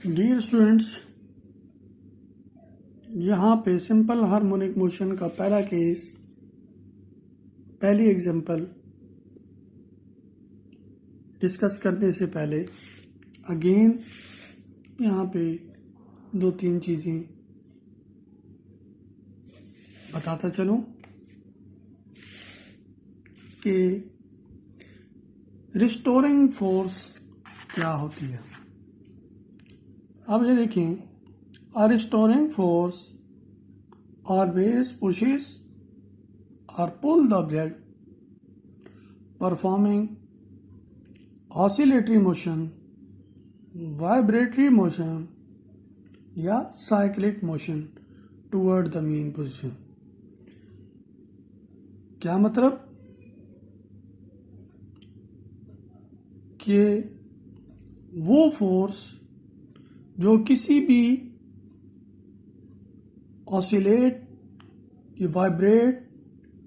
Dear students, यहाँ पे simple harmonic motion का पहला केस, पहली एग्जांपल डिस्कस करने से पहले अगेन यहाँ पे दो तीन चीज़ें बताता चलूँ कि रिस्टोरिंग फोर्स क्या होती है। अब ये देखें, a restoring force always pushes or pull the object performing oscillatory motion, vibratory motion या cyclic motion toward the mean position। क्या मतलब कि वो फोर्स जो किसी भी ऑसिलेट या वाइब्रेट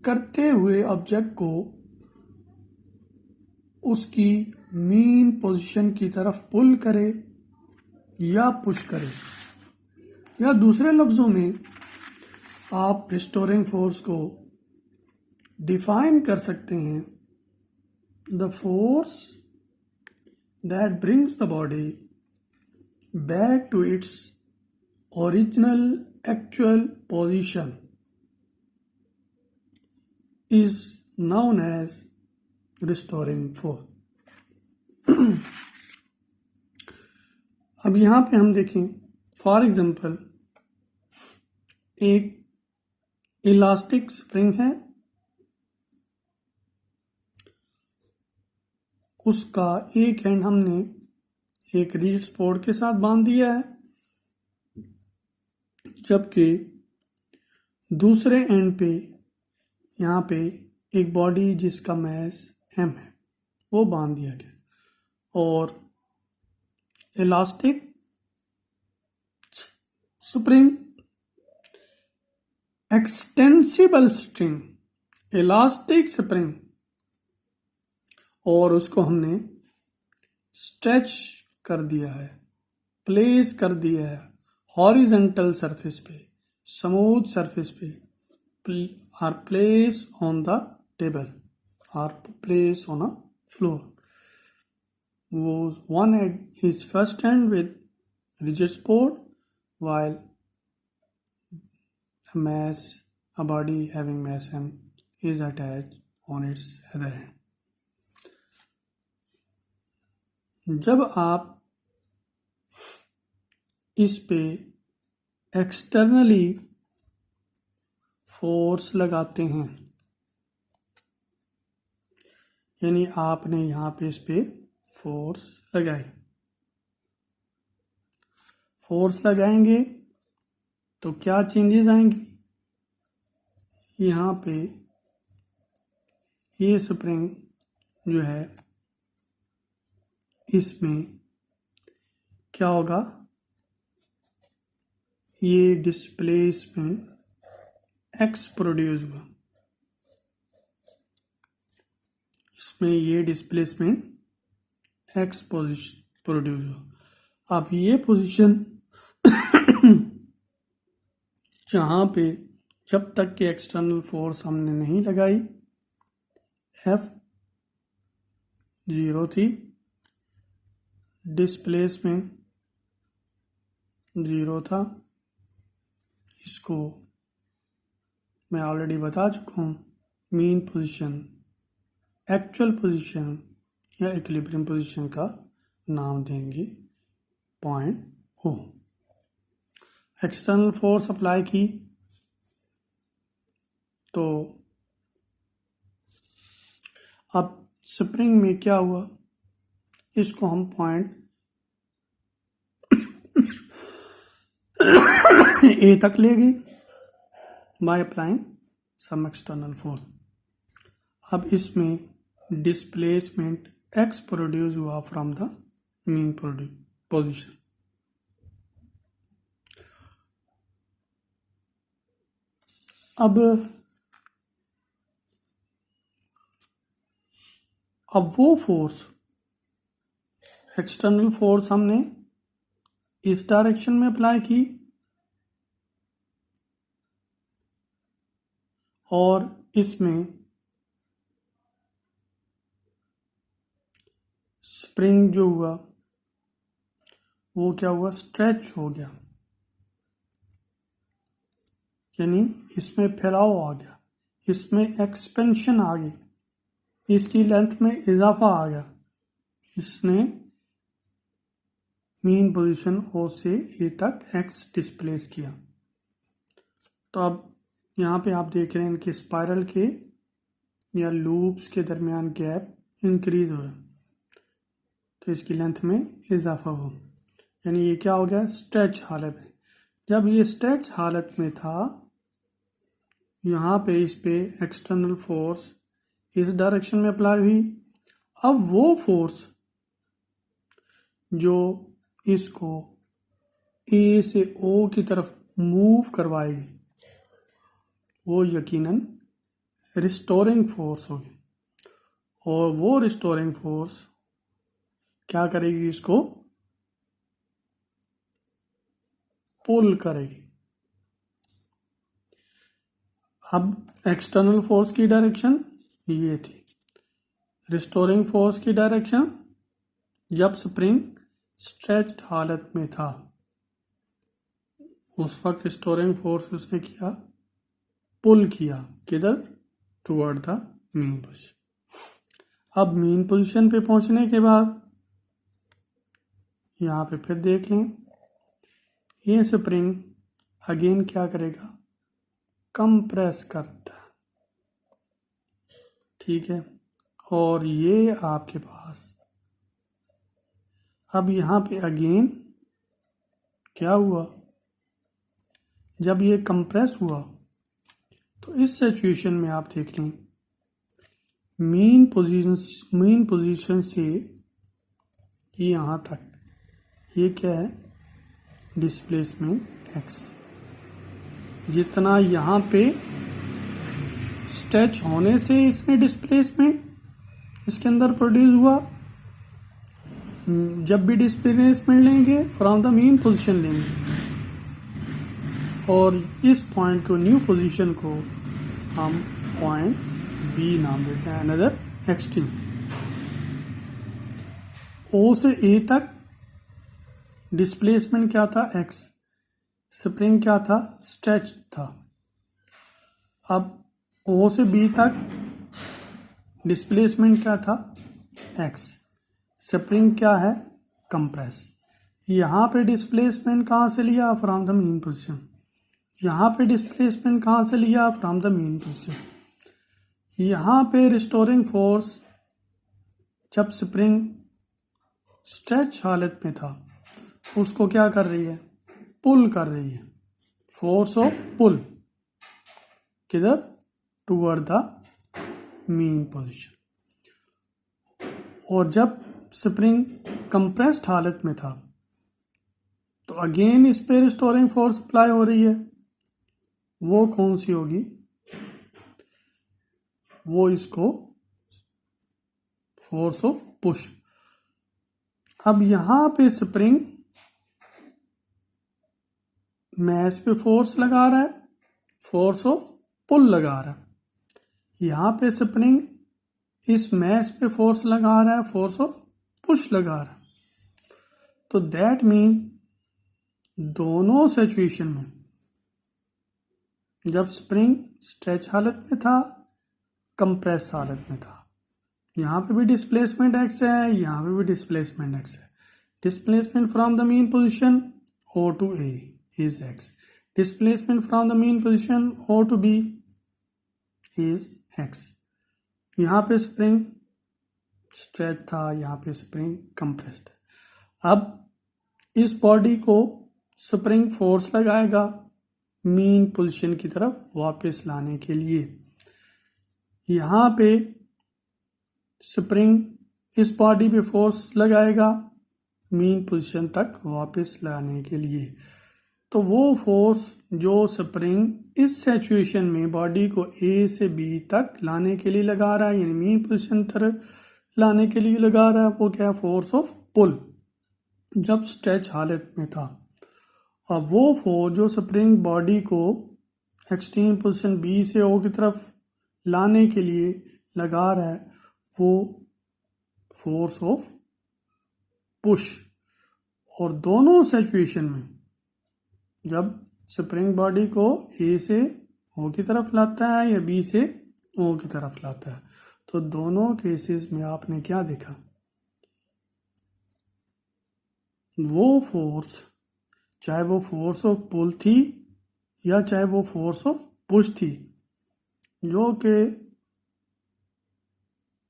करते हुए ऑब्जेक्ट को उसकी मीन पोजीशन की तरफ पुल करे या पुश करे, या दूसरे लफ्ज़ों में आप रिस्टोरिंग फोर्स को डिफाइन कर सकते हैं, the force that brings the body back to its original actual position is known as restoring force। अब यहाँ पे हम देखें, फॉर एग्जांपल एक इलास्टिक स्प्रिंग है, उसका एक एंड हमने एक रिजिड सपोर्ट के साथ बांध दिया है, जबकि दूसरे एंड पे यहाँ पे एक बॉडी जिसका मैस m है वो बांध दिया गया। और elastic spring, extensible spring, elastic spring, और उसको हमने स्ट्रेच कर दिया है, प्लेस कर दिया है हॉरिजेंटल सरफेस पे, स्मूथ सरफेस पे, or place on the table, or place on a floor. वो one end is fastened with rigid support while a body having mass m is attached on its other hand। जब आप इस पे externally force लगाते हैं, यानी आपने यहाँ पे इस पे फोर्स लगाई, फोर्स लगाएंगे तो क्या चेंजेस आएंगी, यहाँ पे ये स्प्रिंग जो है इसमें क्या होगा, ये डिस्प्लेसमेंट x प्रोड्यूस हुआ, इसमें ये डिस्प्लेसमेंट x प्रोड्यूस हुआ। अब ये पोजीशन जहाँ पे जब तक कि एक्सटर्नल फोर्स हमने नहीं लगाई F 0 थी, डिस्प्लेसमेंट 0 था, इसको मैं ऑलरेडी बता चुका हूँ, मीन पोजीशन, एक्चुअल पोजीशन या इक्विलिब्रियम पोजीशन का नाम देंगे point O। External force apply की तो अब स्प्रिंग में क्या हुआ, इसको हम पॉइंट A तक ले गई by applying some external force. अब इसमें डिस्प्लेसमेंट x प्रोड्यूस हुआ फ्रॉम द मीन पोजीशन। अब वो फोर्स, एक्सटर्नल फोर्स हमने इस डायरेक्शन में अप्लाई की और इसमें स्प्रिंग जो हुआ वो क्या हुआ, स्ट्रेच हो गया, यानी इसमें फैलाव आ गया, इसमें एक्सपेंशन आ गई, इसकी लेंथ में इजाफा आ गया, इसने मीन पोजीशन ओ से ए तक एक्स डिस्प्लेस किया। तो अब यहाँ पे आप देख रहे हैं इनके स्पाइरल के या लूप्स के दरमियान गैप इंक्रीज हो रहा है, तो इसकी लेंथ में इजाफा हो, यानी ये क्या हो गया, स्ट्रेच हालत में। जब ये स्ट्रेच हालत में था, यहाँ पे इस पे एक्सटर्नल फोर्स इस डायरेक्शन में अप्लाई हुई। अब वो फोर्स जो इसको ए से ओ की तरफ मूव करवाएगी वो यकीनन रिस्टोरिंग फोर्स होगी, और वो रिस्टोरिंग फोर्स क्या करेगी, इसको पुल करेगी। अब एक्सटर्नल फोर्स की डायरेक्शन ये थी, रिस्टोरिंग फोर्स की डायरेक्शन जब स्प्रिंग स्ट्रेच्ड हालत में था उस वक्त रिस्टोरिंग फोर्स उसने किया, पुल किया, किधर, टुवर्ड द मीन पोजीशन। अब मीन पोजीशन पे पहुंचने के बाद यहाँ पे फिर देख लें, ये स्प्रिंग अगेन क्या करेगा, कंप्रेस करता है, ठीक है। और ये आपके पास अब यहाँ पे अगेन क्या हुआ, जब ये कंप्रेस हुआ तो इस सिचुएशन में आप देख लें मीन पोजीशन से यहाँ तक ये क्या है, डिस्प्लेसमेंट एक्स। जितना यहाँ पे स्ट्रेच होने से इसमें डिस्प्लेसमेंट इसके अंदर प्रोड्यूस हुआ, जब भी डिस्प्लेसमेंट लेंगे फ्रॉम द मीन पोजीशन लेंगे, और इस पॉइंट को, न्यू पोजीशन को हम पॉइंट बी नाम देते हैं, अनदर एक्सट्रीम। ओ से ए तक डिस्प्लेसमेंट क्या था, एक्स, स्प्रिंग क्या था, स्ट्रेच था। अब ओ से बी तक डिस्प्लेसमेंट क्या था, एक्स, स्प्रिंग क्या है, कंप्रेस। यहाँ पे डिस्प्लेसमेंट कहाँ से लिया, फ्रॉम द मीन पोजीशन। यहाँ पे डिस्प्लेसमेंट कहाँ से लिया, फ्रॉम द मीन पोजीशन। यहाँ पे रिस्टोरिंग फोर्स जब स्प्रिंग स्ट्रेच हालत में था उसको क्या कर रही है, पुल कर रही है, फोर्स ऑफ पुल, किधर, टुवर्ड द मीन पोजीशन। और जब स्प्रिंग कंप्रेस्ड हालत में था तो अगेन इस पे रिस्टोरिंग फोर्स अप्लाई हो रही है, वो कौन सी होगी, वो इसको फोर्स ऑफ पुश। अब यहां पे स्प्रिंग मैस पे फोर्स लगा रहा है, फोर्स ऑफ पुल लगा रहा है। यहां पे स्प्रिंग इस मैस पे फोर्स लगा रहा है, फोर्स ऑफ पुश लगा रहा है। तो दैट मीन दोनों सिचुएशन में, जब स्प्रिंग स्ट्रेच हालत में था, कंप्रेस हालत में था, यहाँ पे भी डिस्प्लेसमेंट एक्स है, यहाँ पे भी डिस्प्लेसमेंट एक्स है। Displacement from the mean position O to A is X, displacement from the mean position O to B is X. यहाँ पे स्प्रिंग स्ट्रेच था, यहाँ पे स्प्रिंग कंप्रेस्ड है। अब इस बॉडी को स्प्रिंग फोर्स लगाएगा मीन पोजीशन की तरफ वापस लाने के लिए। यहाँ पे स्प्रिंग इस बॉडी पे फोर्स लगाएगा मीन पोजीशन तक वापस लाने के लिए। तो वो फोर्स जो स्प्रिंग इस सिचुएशन में बॉडी को ए से बी तक लाने के लिए लगा रहा है, यानी मीन पोजीशन तरफ लाने के लिए लगा रहा है, वो क्या है, फोर्स ऑफ पुल। जब स्ट्रेच हालत में था। अब वो फोर्स जो स्प्रिंग बॉडी को एक्सट्रीम पोजीशन बी से ओ की तरफ लाने के लिए लगा रहा है, वो फोर्स ऑफ पुश। और दोनों सिचुएशन में जब स्प्रिंग बॉडी को ए से ओ की तरफ लाता है या बी से ओ की तरफ लाता है, तो दोनों केसेस में आपने क्या देखा, वो फोर्स, चाहे वो फोर्स ऑफ पुल थी या चाहे वो फोर्स ऑफ पुश थी, जो कि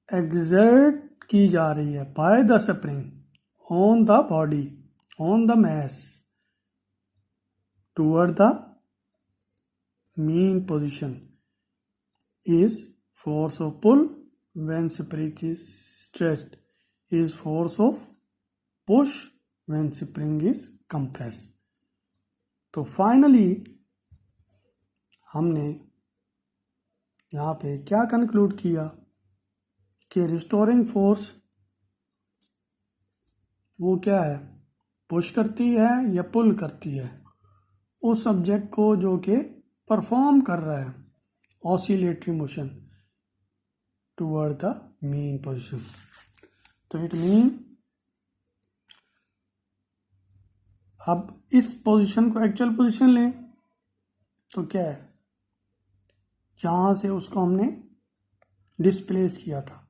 एक्सर्ट की जा रही है by the spring on the body, on the mass toward the mean position, is force of pull when spring is stretched, is force of push when spring is compressed। तो finally हमने यहाँ पे क्या conclude किया कि restoring force वो क्या है, पुश करती है या पुल करती है उस ऑब्जेक्ट को जो कि परफॉर्म कर रहा है oscillatory motion toward the mean position. तो इट मीन अब इस पोजीशन को एक्चुअल पोजीशन लें तो क्या है, जहाँ से उसको हमने डिस्प्लेस किया था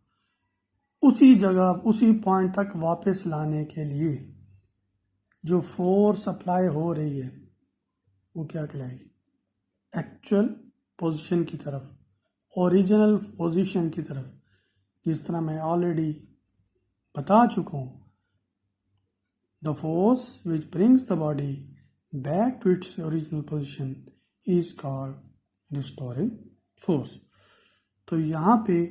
उसी जगह उसी पॉइंट तक वापस लाने के लिए जो फोर्स अप्लाई हो रही है वो क्या कहलाएगी, एक्चुअल पोजीशन की तरफ, ओरिजिनल पोजीशन की तरफ। जिस तरह मैं ऑलरेडी बता चुका हूँ, the force which brings the body back to its original position is called restoring force. तो यहाँ पे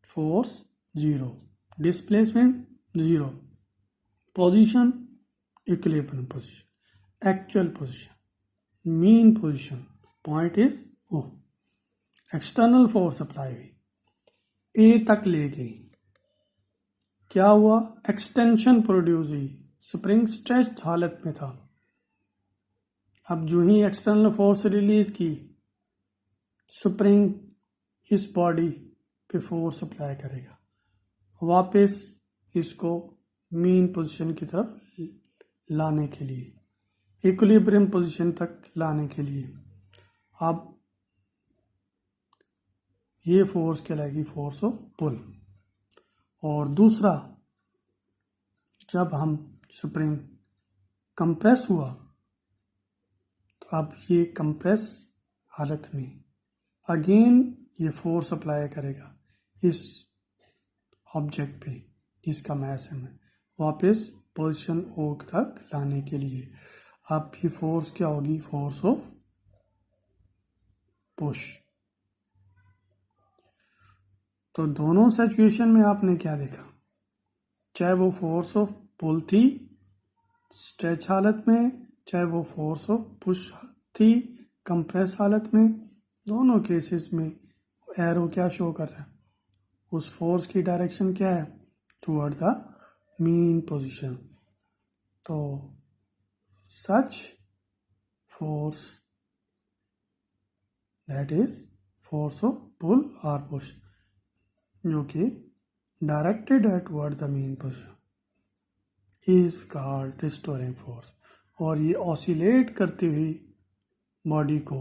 force zero, displacement zero, position equilibrium position, actual position, mean position, point is O. External force apply हुई, A तक ले गई, क्या हुआ, extension produce हुई, स्प्रिंग स्ट्रेच हालत में था। अब जो ही एक्सटर्नल फोर्स रिलीज की, स्प्रिंग इस बॉडी पे फोर्स अप्लाई करेगा, वापस इसको मीन पोजीशन की तरफ लाने के लिए, इक्विलिब्रियम पोजीशन तक लाने के लिए। अब ये फोर्स कहलाएगी फोर्स ऑफ पुल। और दूसरा, जब हम स्प्रिंग कंप्रेस हुआ तो अब ये कंप्रेस हालत में अगेन ये फोर्स अप्लाई करेगा इस ऑब्जेक्ट पे जिसका मैस है, वापस पोजीशन ओ तक लाने के लिए। अब ये फोर्स क्या होगी, फोर्स ऑफ पुश। तो दोनों सिचुएशन में आपने क्या देखा, चाहे वो फोर्स ऑफ पुल थी स्ट्रेच हालत में, चाहे वो फोर्स ऑफ पुश थी कंप्रेस हालत में, दोनों केसेस में एरो क्या शो कर रहा है, उस फोर्स की डायरेक्शन क्या है, टुवर्ड द मीन पोजीशन। तो such force that is force of pull और पुश जो कि directed toward the mean position is called restoring force. और ये ऑसिलेट करती हुई बॉडी को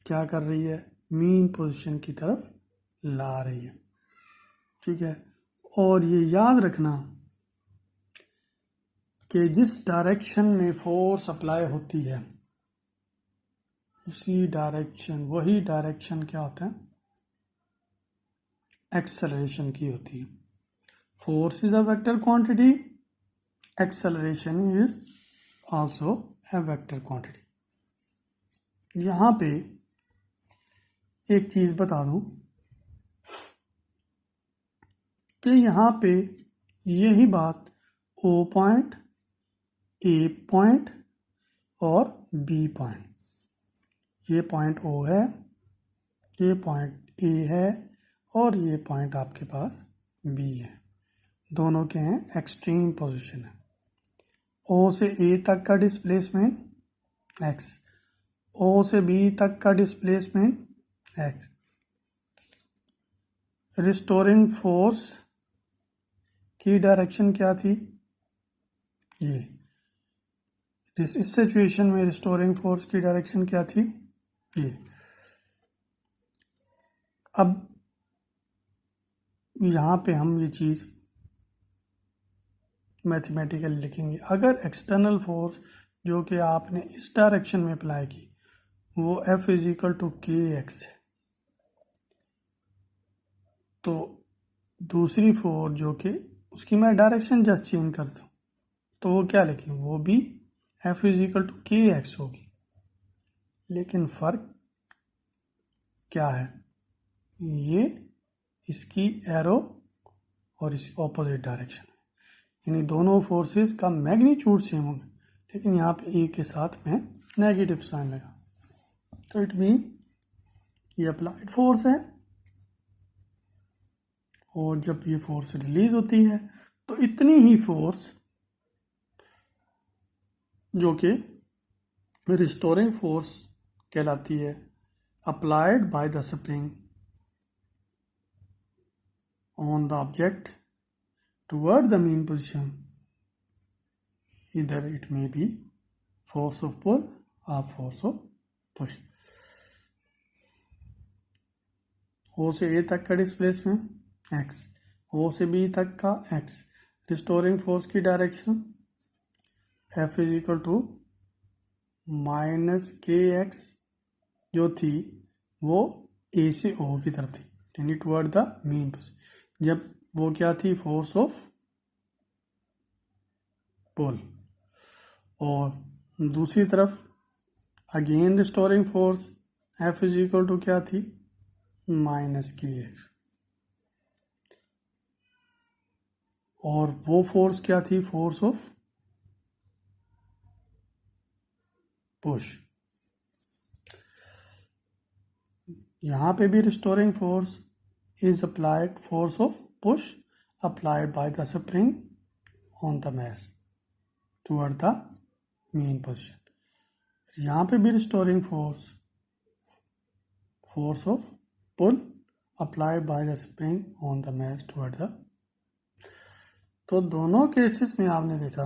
क्या कर रही है, मीन पोजीशन की तरफ ला रही है। ठीक है, और ये याद रखना कि जिस डायरेक्शन में फोर्स अप्लाई होती है उसी डायरेक्शन, वही डायरेक्शन क्या होता है, एक्सेलरेशन की होती है। Force is a vector quantity, acceleration is also a vector quantity. यहाँ पे एक चीज बता दूं कि यहाँ पे यही बात O पॉइंट, A पॉइंट और B पॉइंट, ये पॉइंट O है, ये पॉइंट A है और ये पॉइंट आपके पास B है। दोनों के हैं एक्सट्रीम पोजीशन है। ओ से ए तक का डिस्प्लेसमेंट एक्स, ओ से बी तक का डिस्प्लेसमेंट एक्स। रिस्टोरिंग फोर्स की डायरेक्शन क्या थी, ये। इस सिचुएशन में रिस्टोरिंग फोर्स की डायरेक्शन क्या थी, ये। अब यहाँ पे हम ये चीज़ मैथमेटिकल लिखेंगे। अगर एक्सटर्नल फोर्स जो कि आपने इस डायरेक्शन में अप्लाई की वो F is equal to K x है, तो दूसरी फोर्स जो कि उसकी मैं डायरेक्शन जस्ट चेंज कर दूँ तो वो क्या लिखें, वो भी F is equal to K x होगी। लेकिन फ़र्क क्या है, ये इसकी एरो और इस ऑपोजिट डायरेक्शन, यानी दोनों फोर्सेस का मैग्नीट्यूड सेम होंगे, लेकिन यहाँ पे ए के साथ में नेगेटिव साइन लगा, तो इट मीन ये अप्लाइड फोर्स है। और जब ये फोर्स रिलीज होती है तो इतनी ही फोर्स जो कि रिस्टोरिंग फोर्स कहलाती है, applied by the spring on the object toward the mean position, इधर it may be force of pull और फोर्स ऑफ पुश। ओ से ए तक का डिस्प्लेसमेंट एक्स, ओ से बी तक का एक्स। रिस्टोरिंग फोर्स की direction F is equal to minus K X जो थी वो ए से ओ की तरफ थी, यानी टुवर्ड द मीन पोजीशन। जब वो क्या थी, फोर्स ऑफ पुल। और दूसरी तरफ again restoring force F is equal to क्या थी, माइनस के एक्स। और वो फोर्स क्या थी, फोर्स ऑफ पुश। यहाँ पे भी restoring force is applied, force of push applied by the spring on the mass toward the mean position. यहाँ पे भी restoring force, force of pull applied by the spring on the mass toward the. तो दोनों cases में आपने देखा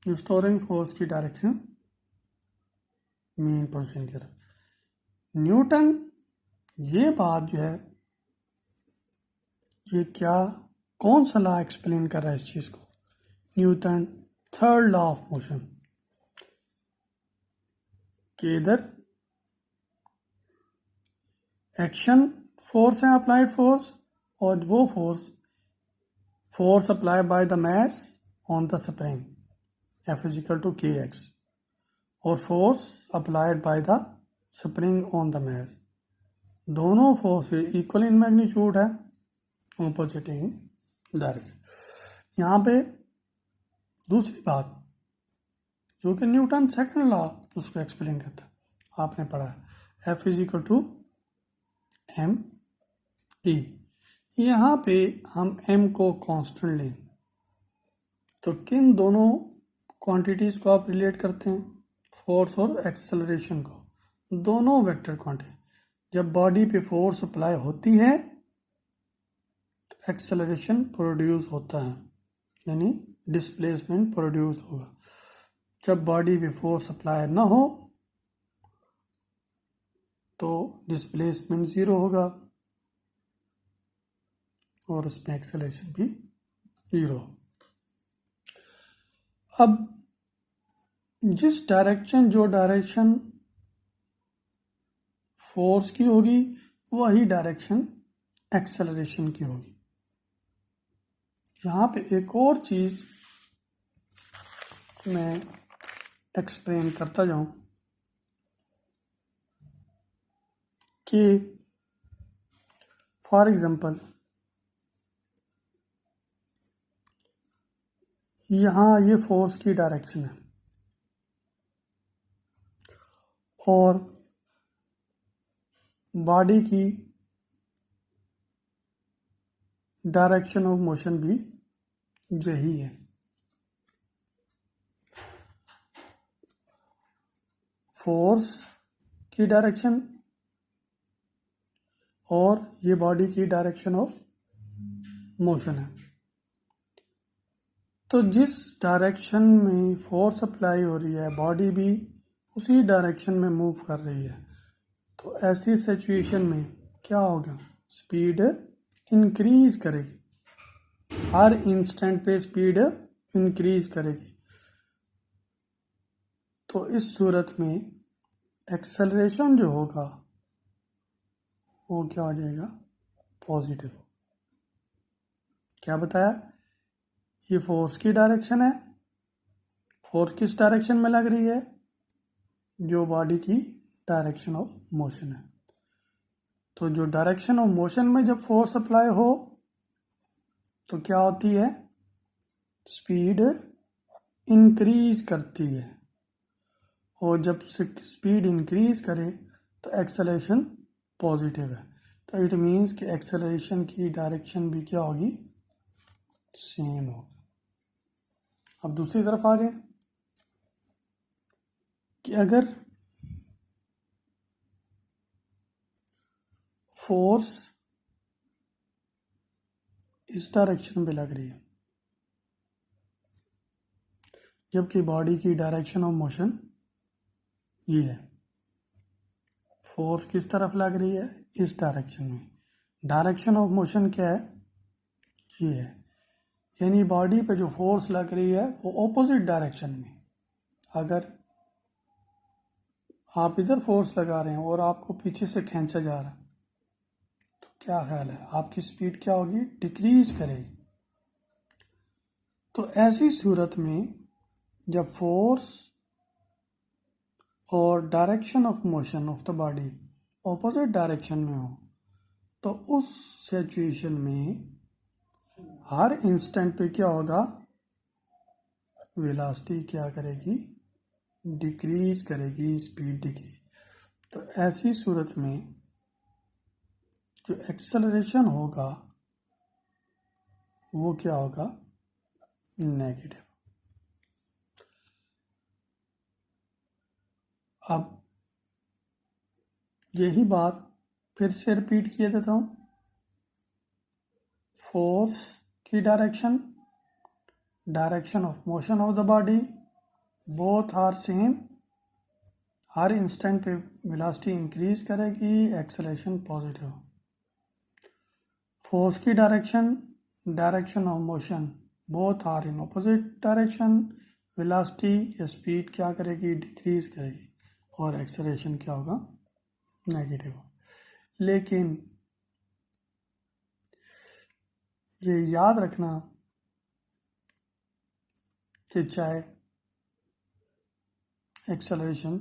restoring force की direction mean position की तरफ। न्यूटन ये बात जो है, ये क्या, कौन सा लॉ एक्सप्लेन कर रहा है इस चीज़ को, Newton third law of motion, कि इधर एक्शन फोर्स है अप्लाइड फोर्स, और वो force apply by the mass on the spring F is equal to K X, और force applied by the spring on the mass, दोनों फोर्स इक्वल इन मैग्नीट्यूड है, opposite in direction. यहाँ पे दूसरी बात जो कि न्यूटन सेकंड लॉ उसको एक्सप्लेन करता है, आपने पढ़ा है F is equal to M E. यहाँ पे हम एम को कांस्टेंट लें तो किन दोनों क्वांटिटीज़ को आप रिलेट करते हैं, फोर्स और एक्सेलरेशन को, दोनों वेक्टर क्वांटिटी। जब बॉडी पे फोर्स अप्लाई होती है तो एक्सेलरेशन प्रोड्यूस होता है, यानी डिस्प्लेसमेंट प्रोड्यूस होगा। जब बॉडी पे फोर्स अप्लाई ना हो तो डिस्प्लेसमेंट ज़ीरो होगा और उसमें एक्सेलरेशन भी ज़ीरो। अब जिस डायरेक्शन, जो डायरेक्शन फोर्स की होगी वही डायरेक्शन एक्सेलरेशन की होगी। यहाँ पे एक और चीज़ मैं एक्सप्लेन करता जाऊँ कि फॉर एग्जांपल यहाँ ये फोर्स की डायरेक्शन है और बॉडी की डायरेक्शन ऑफ मोशन भी यही है। फोर्स की डायरेक्शन और ये बॉडी की डायरेक्शन ऑफ मोशन है। तो जिस डायरेक्शन में फोर्स अप्लाई हो रही है बॉडी भी उसी डायरेक्शन में मूव कर रही है। तो ऐसी सिचुएशन में क्या होगा, स्पीड इंक्रीज करेगी, हर इंस्टेंट पे स्पीड इंक्रीज करेगी। तो इस सूरत में एक्सेलरेशन जो होगा वो क्या हो जाएगा, पॉजिटिव। क्या बताया, ये फोर्स की डायरेक्शन है। फोर्स किस डायरेक्शन में लग रही है, जो बॉडी की डायरेक्शन ऑफ मोशन है। तो जो डायरेक्शन ऑफ मोशन में जब फोर्स अप्लाई हो तो क्या होती है, स्पीड इंक्रीज करती है। और जब स्पीड इंक्रीज करे तो एक्सेलरेशन पॉजिटिव है। तो इट मीन्स कि एक्सेलरेशन की डायरेक्शन भी क्या होगी, सेम होगी। अब दूसरी तरफ आ जाए कि अगर फोर्स इस डायरेक्शन पे लग रही है जबकि बॉडी की डायरेक्शन ऑफ मोशन ये है, फोर्स किस तरफ लग रही है, इस डायरेक्शन में। डायरेक्शन ऑफ मोशन क्या है, ये है। यानी बॉडी पे जो फोर्स लग रही है वो ऑपोजिट डायरेक्शन में। अगर आप इधर फोर्स लगा रहे हैं और आपको पीछे से खींचा जा रहा है तो क्या ख्याल है, आपकी स्पीड क्या होगी, डिक्रीज करेगी। तो ऐसी सूरत में जब फोर्स और direction of motion of the body opposite direction में हो तो उस सिचुएशन में हर इंस्टेंट पे क्या होगा, वेलोसिटी क्या करेगी, डिक्रीज करेगी, स्पीड डिक्रीज। तो ऐसी सूरत में जो एक्सेलरेशन होगा वो क्या होगा, नेगेटिव। अब यही बात फिर से रिपीट किए देता हूँ। फोर्स की direction, direction of motion of the body, both are same. हर इंस्टेंट पे वेलोसिटी इंक्रीज करेगी, एक्सेलरेशन पॉजिटिव। फोर्स की direction, direction of motion, both are in opposite direction. Velocity या स्पीड क्या करेगी, डिक्रीज करेगी। और एक्सेलरेशन क्या होगा, नेगेटिव। लेकिन ये याद रखना कि चाहे एक्सेलरेशन